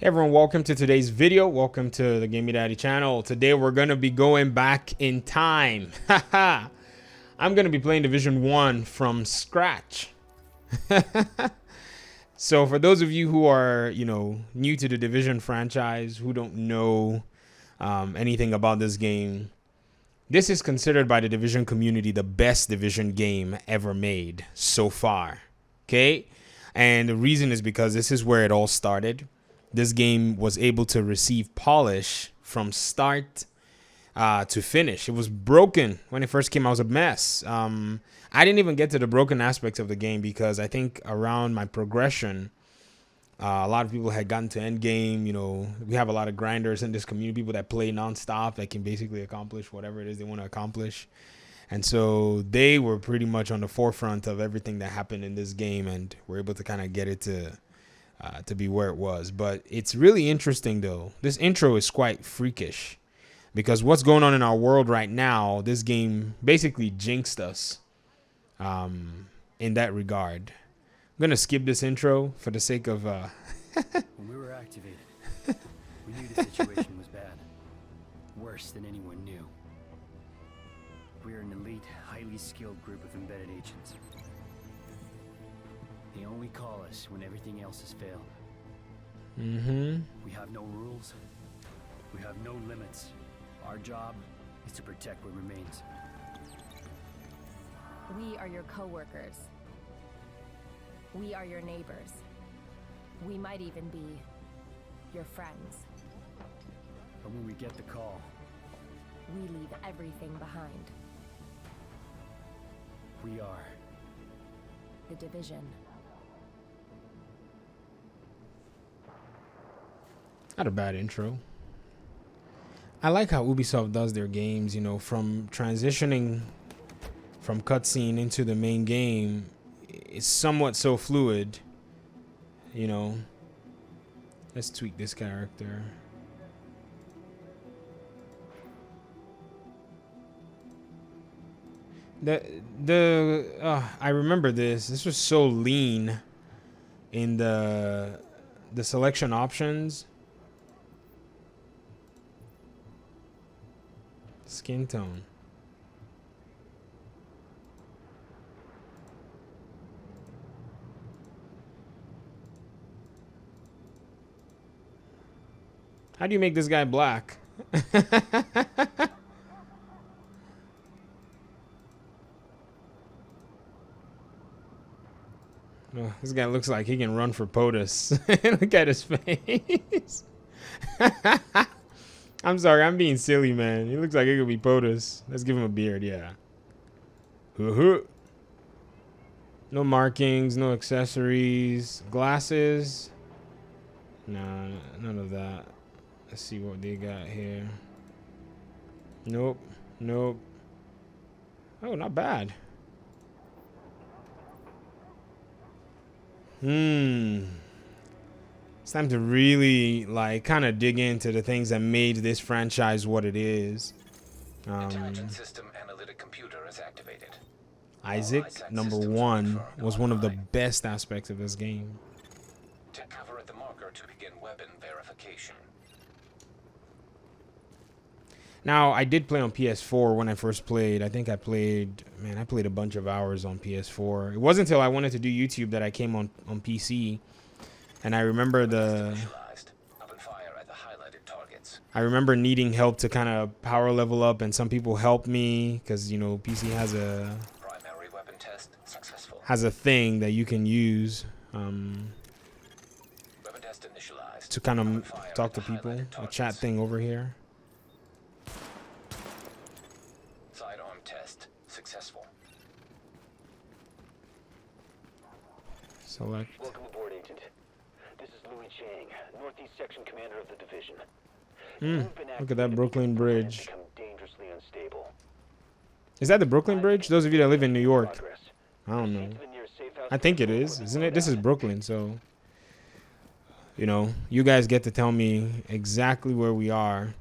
Hey everyone, welcome to today's video. Welcome to the Gaming Daddy channel. Today we're going to be going back in time. I'm going to be playing Division 1 from scratch. So for those of you who are, new to the Division franchise, who don't know anything about this game, this is considered by the Division community the best Division game ever made so far. Okay? And the reason is because this is where it all started. This game was able to receive polish from start to finish. It was broken when it first came out. It was a mess. I didn't even get to the broken aspects of the game because I think around my progression, a lot of people had gotten to end game. We have a lot of grinders in this community, people that play nonstop that can basically accomplish whatever it is they want to accomplish. And so they were pretty much on the forefront of everything that happened in this game and were able to kind of get it to be where it was. But it's really interesting, though. This intro is quite freakish because what's going on in our world right now, this game basically jinxed us in that regard. I'm going to skip this intro for the sake of... When we were activated, we knew the situation was bad. Worse than anyone knew. We are an elite, highly skilled group of embedded agents. They only call us when everything else has failed. We have no rules. We have no limits. Our job is to protect what remains. We are your co-workers. We are your neighbors. We might even be your friends. But when we get the call, We leave everything behind. we are. The Division. Not a bad intro. I like how Ubisoft does their games, from transitioning from cutscene into the main game. It's somewhat so fluid, Let's tweak this character. I remember this. This was so lean in the selection options. Skin tone. How do you make this guy black? Oh, this guy looks like he can run for POTUS. Look at his face. I'm sorry, I'm being silly, man. He looks like he could be POTUS. Let's give him a beard, yeah. No markings, no accessories. Glasses. Nah, none of that. Let's see what they got here. Nope. Oh, not bad. It's time to really kind of dig into the things that made this franchise what it is. Intelligent system analytic computer is activated. Isaac, number one, was one of the best aspects of this game. To cover at the marker to begin weapon verification. Now, I did play on PS4 when I first played. I think I played a bunch of hours on PS4. It wasn't until I wanted to do YouTube that I came on PC. And I remember Open fire at the highlighted targets. I remember needing help to kind of power level up, and some people helped me because PC Primary weapon test successful. has a thing that you can use Weapon test initialized. to kind Open of fire talk at to the people. highlighted A targets. chat thing over here. Sidearm test successful. Select. Welcome aboard, Agent. This is Louis Chang, Northeast Section Commander of the Division. Look at that Brooklyn Bridge. Become dangerously unstable. Is that the Brooklyn Bridge? Those of you that live in New York. Progress. I don't know. Proceed to the nearest safe house I think it is, isn't it? This is Brooklyn, so you guys get to tell me exactly where we are.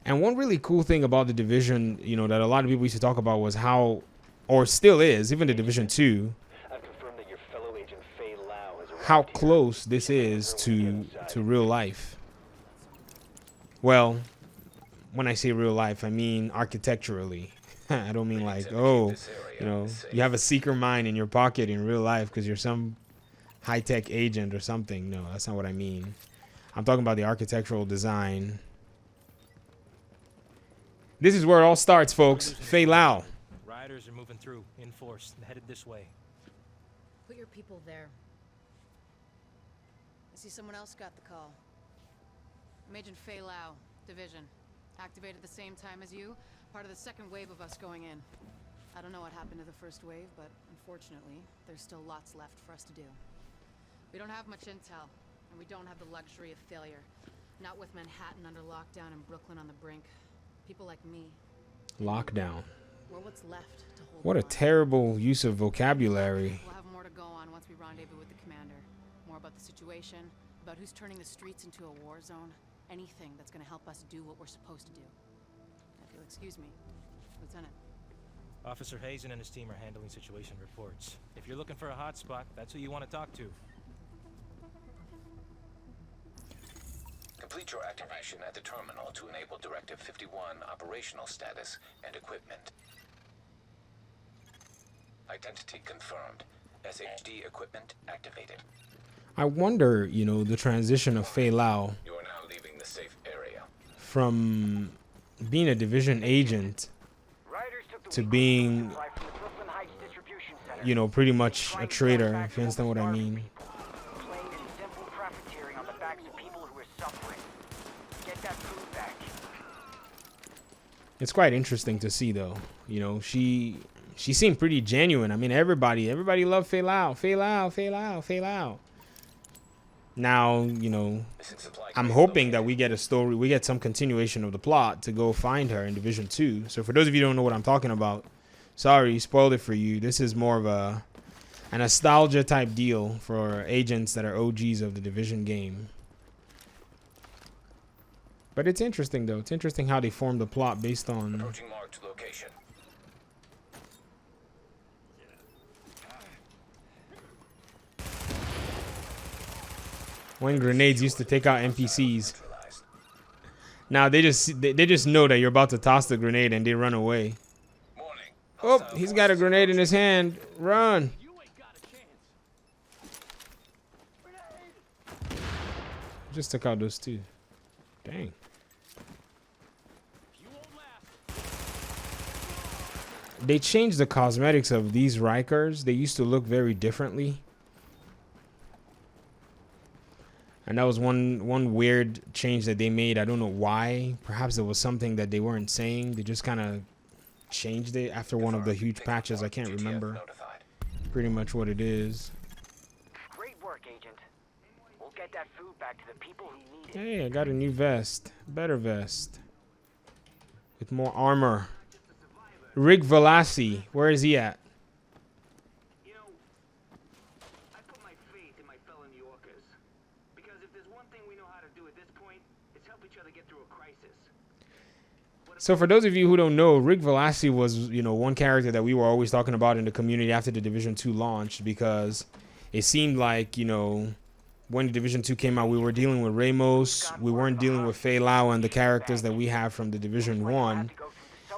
And one really cool thing about the Division, that a lot of people used to talk about was how, or still is, even the Division 2, I've confirmed that your fellow agent Faye Lau has arrived. how close this is to real life. Well, when I say real life, I mean architecturally. I don't mean like, oh, you know, you have a seeker mine in your pocket in real life because you're some high-tech agent or something. No, that's not what I mean. I'm talking about the architectural design. This is where it all starts, folks. Fei Lao. Riders are moving through in force, headed this way. Put your people there. I see someone else got the call. I'm Agent Fei Lao, Division. Activated the same time as you, part of the second wave of us going in. I don't know what happened to the first wave, but unfortunately, there's still lots left for us to do. We don't have much intel, and we don't have the luxury of failure. Not with Manhattan under lockdown and Brooklyn on the brink. People like me. Lockdown. We're what's left to hold. What a terrible use of vocabulary. We'll have more to go on once we rendezvous with the commander. More about the situation, about who's turning the streets into a war zone. Anything that's going to help us do what we're supposed to do. If you'll excuse me, Lieutenant. Officer Hazen and his team are handling situation reports. If you're looking for a hotspot, that's who you want to talk to. Complete your activation at the terminal to enable Directive 51 operational status and equipment. Identity confirmed. SHD equipment activated. I wonder, you know, the transition of Fei Lao You are now leaving the safe area. from being a division agent to being, you know, pretty much a traitor, if you understand what I mean. It's quite interesting to see, though. You know, she seemed pretty genuine. I mean, everybody loved Fei Lao, Fei Lao, Fei Lao, Fei Lao. Now, you know, I'm hoping that we get a story, we get some continuation of the plot to go find her in Division 2. So for those of you who don't know what I'm talking about, sorry, spoiled it for you. This is more of a nostalgia type deal for agents that are OGs of the Division game. But it's interesting, though. It's interesting how they formed the plot based on... Approaching marked location. when grenades used to take out NPCs. Now they just know that you're about to toss the grenade and they run away. Oh, he's got a grenade in his hand. Run. Just took out those two. Dang. They changed the cosmetics of these Rikers. They used to look very differently. And that was one weird change that they made. I don't know why. Perhaps it was something that they weren't saying. They just kind of changed it after one of the huge patches. I can't remember pretty much what it is. Great work, Agent. We'll get that food back to the people who need it. Hey, I got a new vest. Better vest. With more armor. Rick Velassi. Where is he at? You know, I put my faith in my fellow New Yorkers. Because if there's one thing we know how to do at this point, it's help each other get through a crisis. So for those of you who don't know, Rick Velassi was, you know, one character that we were always talking about in the community after the Division 2 launched, because it seemed like, you know, when the Division 2 came out, we were dealing with Ramos. We weren't dealing with Fei Lao and the characters that we have from the Division 1.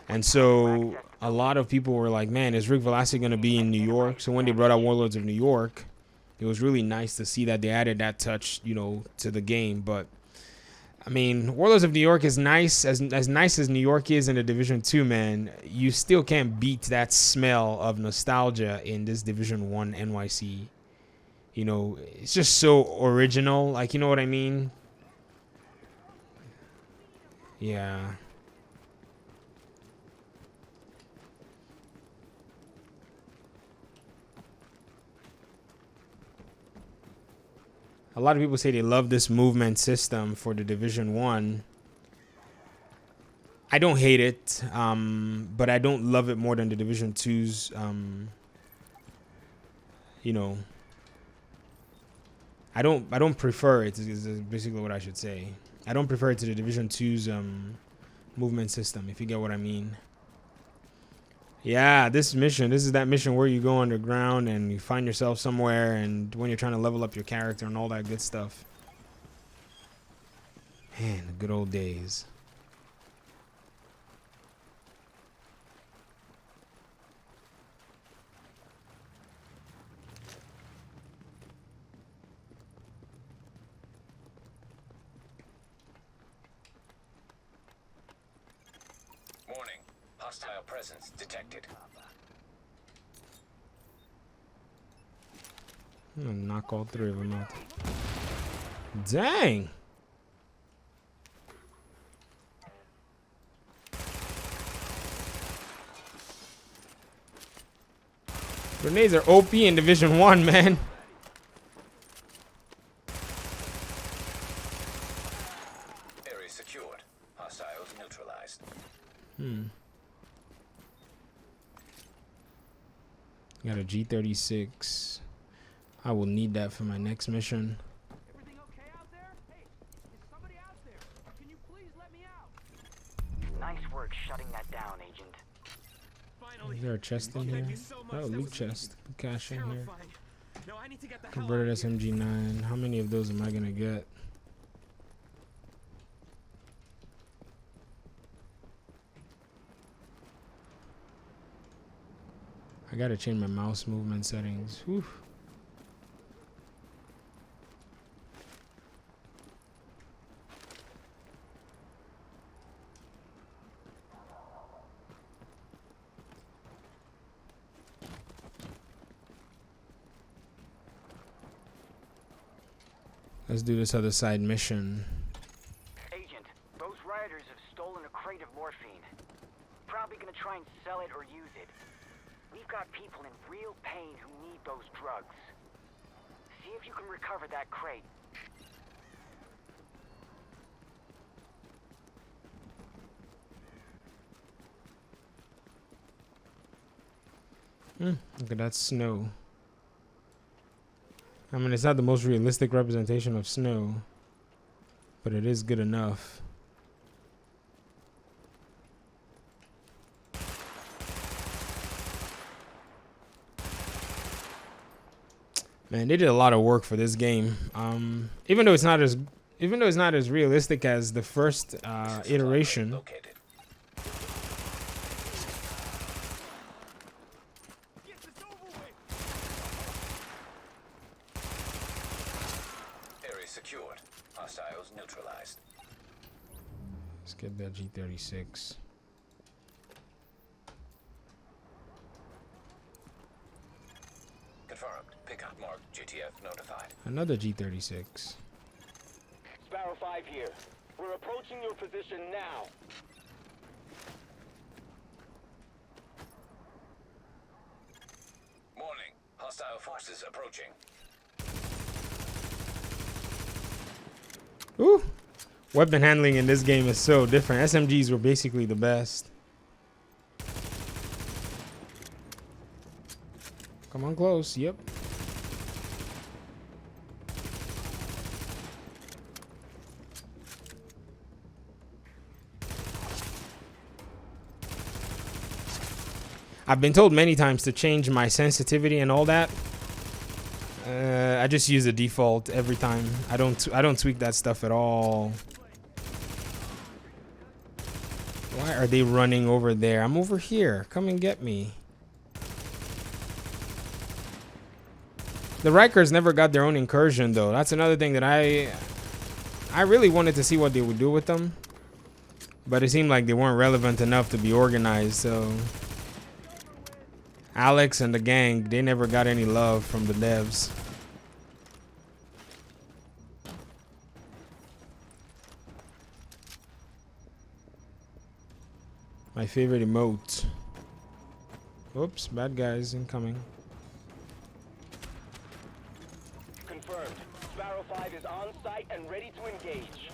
And so a lot of people were like, man, is Rick Velassi going to be in New York? So when they brought out Warlords of New York, it was really nice to see that they added that touch, you know, to the game. But I mean, Warlords of New York is nice. As nice as New York is in the Division 2, man, you still can't beat that smell of nostalgia in this Division 1 NYC. You know, it's just so original. Like, you know what I mean? Yeah. A lot of people say they love this movement system for the Division 1. I don't hate it, but I don't love it more than the Division 2's, you know, I don't prefer it, is basically what I should say. I don't prefer it to the Division 2's movement system, if you get what I mean. Yeah, this is that mission where you go underground and you find yourself somewhere, and when you're trying to level up your character and all that good stuff. Man, the good old days. Warning. Hostile presence detected. I'm gonna knock all three of them out. Dang! Grenades are OP in Division 1, man. Area secured. Hostiles neutralized. Got a G36. I will need that for my next mission. Everything okay out there? Hey, is somebody out there? Can you please let me out? Nice work shutting that down, Agent. Finally. Is there a chest in here? Thank you so much. Oh, That loot was chest. Good cash in here. terrifying. No, I need to get the hell Converted out of here. SMG9. How many of those am I gonna get? I gotta change my mouse movement settings. Whew. Let's do this other side mission. Agent, those rioters have stolen a crate of morphine. Probably gonna try and sell it or use it. We've got people in real pain who need those drugs. See if you can recover that crate. Look at that snow. I mean, it's not the most realistic representation of snow, but it is good enough. Man, they did a lot of work for this game. Even though it's not as realistic as the first iteration. Located. Yes, it's over with. Area secured. Hostiles neutralized. Let's get that G36. Confirmed. Pickup marked. GTF notified. Another G36. Sparrow 5 here. We're approaching your position now. Warning. Hostile forces approaching. Ooh. Weapon handling in this game is so different. SMGs were basically the best. Come on close. Yep. I've been told many times to change my sensitivity and all that. I just use the default every time. I don't tweak that stuff at all. Why are they running over there? I'm over here. Come and get me. The Rikers never got their own incursion though. That's another thing that I really wanted to see what they would do with them. But it seemed like they weren't relevant enough to be organized, so Alex and the gang, they never got any love from the devs. My favorite emote. Oops, bad guys incoming. Confirmed. Sparrow 5 is on site and ready to engage.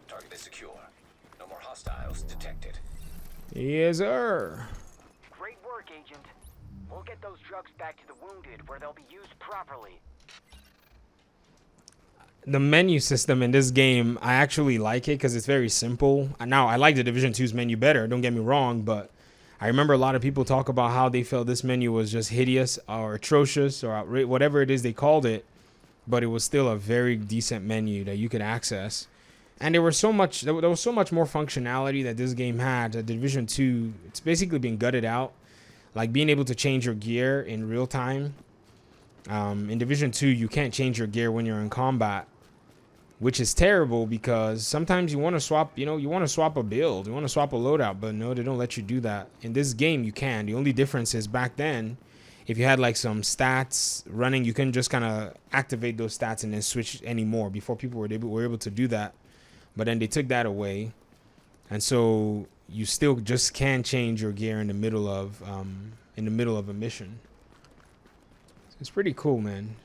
Target is secure. No more hostiles detected. Yes, sir. Great work, Agent. We'll get those drugs back to the wounded where they'll be used properly. the menu system in this game, I actually like it because it's very simple. Now, I like the Division 2's menu better, don't get me wrong, but I remember a lot of people talk about how they felt this menu was just hideous or atrocious or whatever it is they called it, but it was still a very decent menu that you could access. And there was so much more functionality that this game had. The Division 2, it's basically been gutted out. Like being able to change your gear in real time. In Division 2, you can't change your gear when you're in combat, which is terrible because sometimes you want to swap, you want to swap a build, you want to swap a loadout, but no, they don't let you do that. In this game, you can. The only difference is back then, if you had like some stats running, you can just kind of activate those stats and then switch anymore. Before people were able to do that, but then they took that away, and so you still just can change your gear in the middle of a mission. So it's pretty cool, man.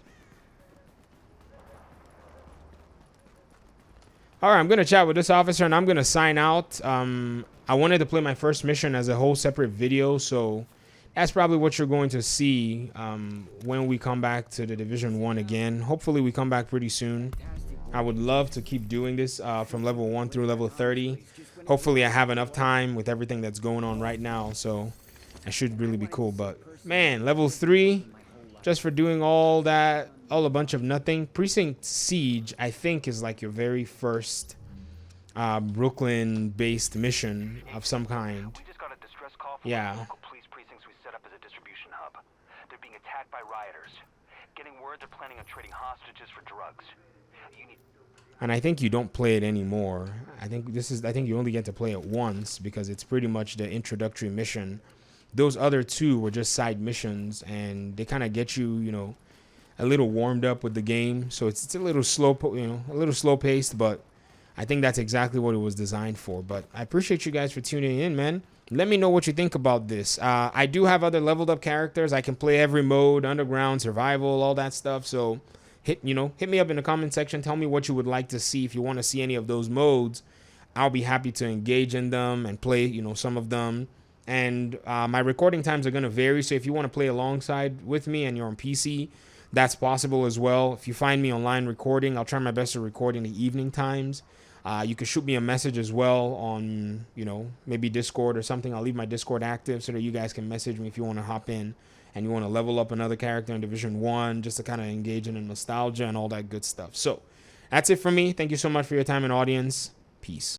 All right, I'm going to chat with this officer and I'm going to sign out. I wanted to play my first mission as a whole separate video, so that's probably what you're going to see when we come back to the Division 1 again. Hopefully we come back pretty soon. I would love to keep doing this from level 1 through level 30. Hopefully I have enough time with everything that's going on right now, so that should really be cool. But man, level 3, just for doing all that, all a bunch of nothing. Precinct Siege, I think, is like your very first Brooklyn-based mission of some kind. We just got a distress call from Yeah. the local police precincts we set up as a distribution hub. They're being attacked by rioters. Getting word they're planning on trading hostages for drugs. You need... And I think you don't play it anymore. I think you only get to play it once because it's pretty much the introductory mission. Those other two were just side missions, and they kind of get you, a little warmed up with the game. So it's a little slow, a little slow paced, but I think that's exactly what it was designed for. But I appreciate you guys for tuning in, man. Let me know what you think about this. I do have other leveled up characters. I can play every mode, underground, survival, all that stuff. So hit me up in the comment section. Tell me what you would like to see. If you want to see any of those modes, I'll be happy to engage in them and play, some of them. And my recording times are going to vary. So if you want to play alongside with me and you're on PC, that's possible as well. If you find me online recording, I'll try my best to record in the evening times. You can shoot me a message as well on, maybe Discord or something. I'll leave my Discord active so that you guys can message me if you want to hop in and you want to level up another character in Division 1 just to kind of engage in the nostalgia and all that good stuff. So that's it for me. Thank you so much for your time and audience. Peace.